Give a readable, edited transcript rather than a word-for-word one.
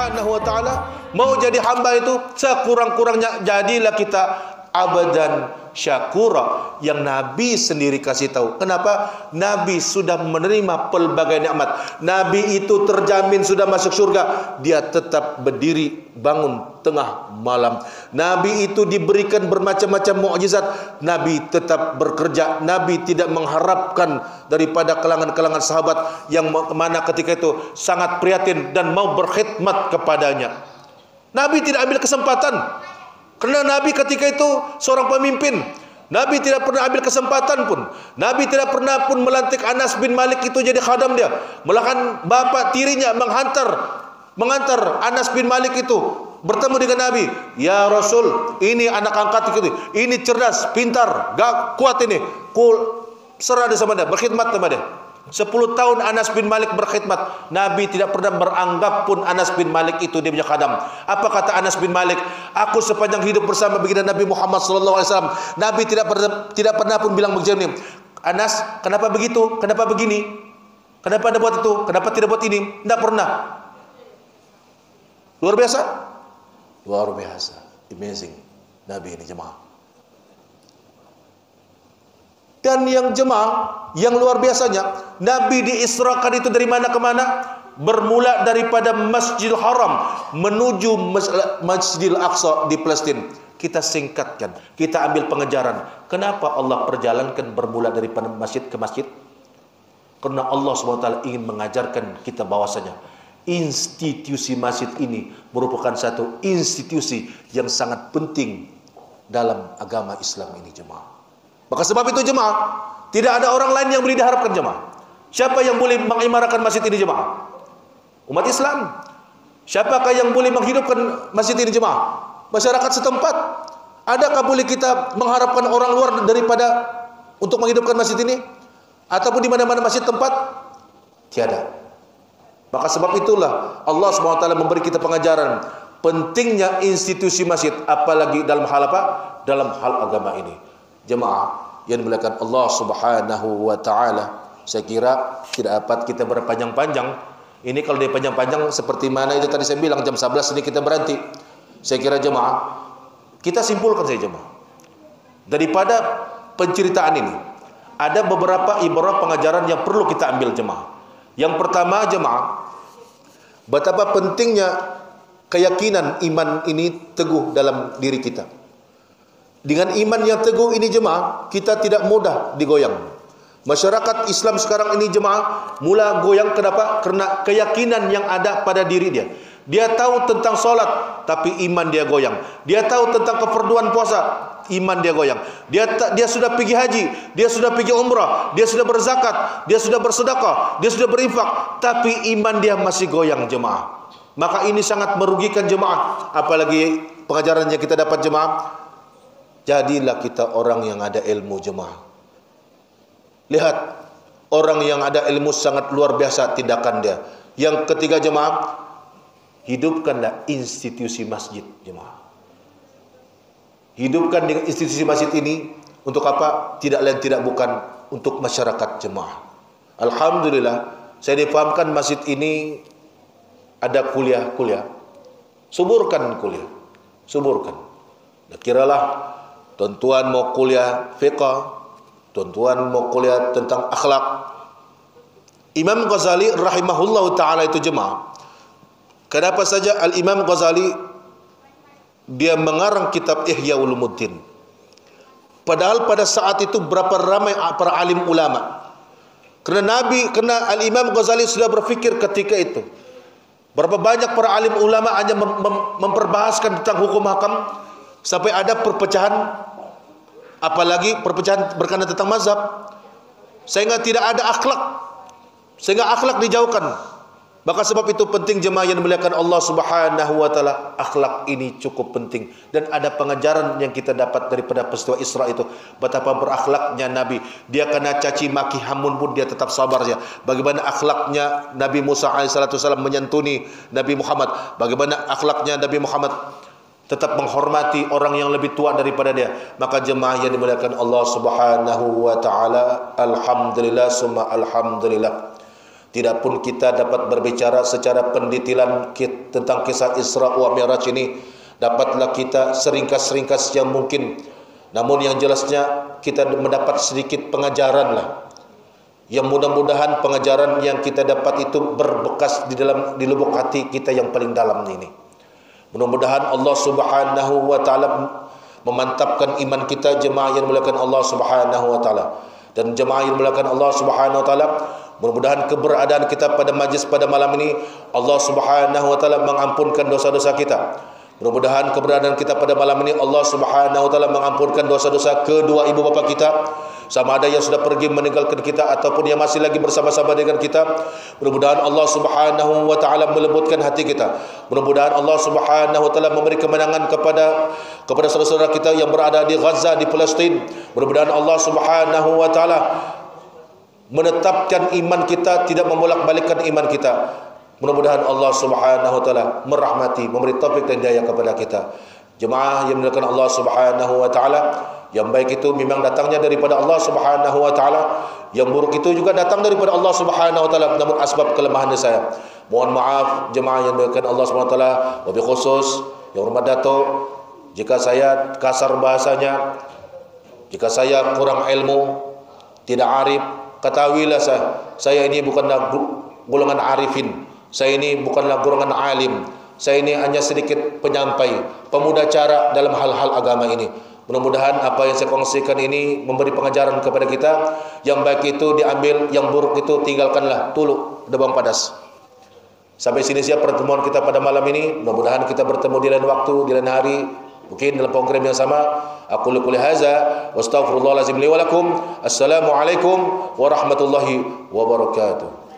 Subhanahu wa taala. Mau jadi hamba itu sekurang-kurangnya jadilah kita abadan syakura, yang Nabi sendiri kasih tahu. Kenapa? Nabi sudah menerima pelbagai nikmat. Nabi itu terjamin sudah masuk surga. Dia tetap berdiri bangun tengah malam. Nabi itu diberikan bermacam-macam mukjizat. Nabi tetap bekerja. Nabi tidak mengharapkan daripada kalangan-kalangan sahabat yang mana ketika itu sangat prihatin dan mau berkhidmat kepadanya. Nabi tidak ambil kesempatan. Kerana Nabi ketika itu seorang pemimpin. Nabi tidak pernah ambil kesempatan pun. Nabi tidak pernah pun melantik Anas bin Malik itu jadi khadam dia. Malahan bapa tirinya mengantar Anas bin Malik itu bertemu dengan Nabi. Ya Rasul, ini anak angkat itu. Ini cerdas, pintar, gak kuat ini. Serah dia sama dia, berkhidmat sama dia. 10 tahun Anas bin Malik berkhidmat. Nabi tidak pernah beranggap pun Anas bin Malik itu dia punya khadam. Apa kata Anas bin Malik? Aku sepanjang hidup bersama baginda Nabi Muhammad SAW, Nabi tidak pernah pun bilang begini. Anas, kenapa begitu? Kenapa begini? Kenapa Anda buat itu? Kenapa tidak buat ini? Tidak pernah. Luar biasa. Luar biasa. Amazing. Nabi ini jemaah. Dan yang jemaah, yang luar biasanya, Nabi diisrakan itu dari mana ke mana? Bermula daripada Masjidil Haram menuju Masjidil Aqsa di Palestina. Kita singkatkan, kita ambil pengejaran. Kenapa Allah perjalankan bermula daripada masjid ke masjid? Karena Allah SWT ingin mengajarkan kita bahwasanya institusi masjid ini merupakan satu institusi yang sangat penting dalam agama Islam ini, jemaah. Maka sebab itu jemaah, tidak ada orang lain yang boleh diharapkan jemaah. Siapa yang boleh mengimarakan masjid ini jemaah? Umat Islam. Siapakah yang boleh menghidupkan masjid ini jemaah? Masyarakat setempat. Adakah boleh kita mengharapkan orang luar daripada untuk menghidupkan masjid ini? Ataupun di mana-mana masjid tempat? Tiada. Maka sebab itulah Allah SWT memberi kita pengajaran pentingnya institusi masjid, apalagi dalam hal apa? Dalam hal agama ini. Jemaah yang dimuliakan Allah Subhanahu wa taala, saya kira tidak dapat kita berpanjang-panjang. Ini kalau dia panjang-panjang seperti mana itu tadi saya bilang jam 11 ini kita berhenti. Saya kira jemaah, kita simpulkan saja jemaah. Daripada penceritaan ini, ada beberapa ibarat pengajaran yang perlu kita ambil jemaah. Yang pertama jemaah, betapa pentingnya keyakinan iman ini teguh dalam diri kita. Dengan iman yang teguh ini jemaah, kita tidak mudah digoyang. Masyarakat Islam sekarang ini jemaah mula goyang. Kenapa? Karena keyakinan yang ada pada diri dia. Dia tahu tentang solat, tapi iman dia goyang. Dia tahu tentang keperluan puasa, iman dia goyang. Dia sudah pergi haji, dia sudah pergi umrah, dia sudah berzakat, dia sudah bersedekah, dia sudah berinfak, tapi iman dia masih goyang jemaah. Maka ini sangat merugikan jemaah. Apalagi pengajaran yang kita dapat jemaah, jadilah kita orang yang ada ilmu jemaah. Lihat, orang yang ada ilmu sangat luar biasa tindakan dia. Yang ketiga jemaah, hidupkanlah institusi masjid jemaah. Hidupkan dengan institusi masjid ini untuk apa? Tidak lain tidak bukan untuk masyarakat jemaah. Alhamdulillah, saya difahamkan masjid ini ada kuliah-kuliah. Suburkan kuliah. Suburkan. Nah, kiralah tuan-tuan mau kuliah fiqh, tuan-tuan mau kuliah tentang akhlak. Imam Ghazali rahimahullah ta'ala itu jemaah. Kenapa saja Al-Imam Ghazali dia mengarang kitab Ihya Ulumuddin. Padahal pada saat itu berapa ramai para alim ulama. Kerana Al-Imam Ghazali sudah berfikir ketika itu. Berapa banyak para alim ulama hanya memperbahaskan tentang hukum hakam, sampai ada perpecahan, apalagi perpecahan berkenaan tentang mazhab, sehingga tidak ada akhlak, sehingga akhlak dijauhkan. Maka sebab itu penting jemaah yang dimuliakan Allah Subhanahu wa taala, akhlak ini cukup penting. Dan ada pengajaran yang kita dapat daripada peristiwa Isra itu, betapa berakhlaknya Nabi. Dia kena caci maki hamun pun dia tetap sabar saja. Bagaimana akhlaknya Nabi Musa alaihissalam menyantuni Nabi Muhammad, bagaimana akhlaknya Nabi Muhammad tetap menghormati orang yang lebih tua daripada dia. Maka jemaah yang dimuliakan Allah Subhanahu wa taala, alhamdulillah summa alhamdulillah. Tidak pun kita dapat berbicara secara pendetilan tentang kisah Isra wa Mi'raj ini. Dapatlah kita seringkas-ringkas yang mungkin. Namun yang jelasnya kita mendapat sedikit pengajaran lah. Yang mudah-mudahan pengajaran yang kita dapat itu berbekas di lubuk hati kita yang paling dalam ini. Mudah-mudahan Allah Subhanahu wa taala memantapkan iman kita, jemaah yang dimuliakan Allah Subhanahu wa taala. Dan jemaah yang dimuliakan Allah Subhanahu wa taala, mudah-mudahan keberadaan kita pada majlis pada malam ini Allah Subhanahu wa taala mengampunkan dosa-dosa kita. Mudah-mudahan keberadaan kita pada malam ini Allah Subhanahu wa taala mengampunkan dosa-dosa kedua ibu bapa kita, sama ada yang sudah pergi meninggalkan kita ataupun yang masih lagi bersama-sama dengan kita. Mudah-mudahan Allah Subhanahu wa taala melembutkan hati kita. Mudah-mudahan Allah Subhanahu wa taala memberi kemenangan kepada saudara-saudara kita yang berada di Gaza, di Palestin. Mudah-mudahan Allah Subhanahu wa taala menetapkan iman kita, tidak membolak-balikkan iman kita. Mudah-mudahan Allah Subhanahu wa taala merahmati, memberi taufik dan hidayah kepada kita. Jemaah yang dimuliakan Allah Subhanahu wa taala, yang baik itu memang datangnya daripada Allah Subhanahu wa taala, yang buruk itu juga datang daripada Allah Subhanahu wa taala, namun asbab kelemahan saya. Mohon maaf jemaah yang dimuliakan Allah Subhanahu wa taala, wabil khusus yang hormat Dato, jika saya kasar bahasanya, jika saya kurang ilmu, tidak arif, ketahuilah saya ini bukanlah golongan arifin. Saya ini bukanlah golongan alim. Saya ini hanya sedikit penyampai, pemuda cara dalam hal-hal agama ini. Mudah-mudahan apa yang saya kongsikan ini memberi pengajaran kepada kita. Yang baik itu diambil, yang buruk itu tinggalkanlah, tuluk debang padas. Sampai sini siap pertemuan kita pada malam ini. Mudah-mudahan kita bertemu di lain waktu, di lain hari, mungkin dalam program yang sama. Aku qul hadza wa astaghfirullahalazim li wa lakum. Assalamualaikum warahmatullahi wabarakatuh.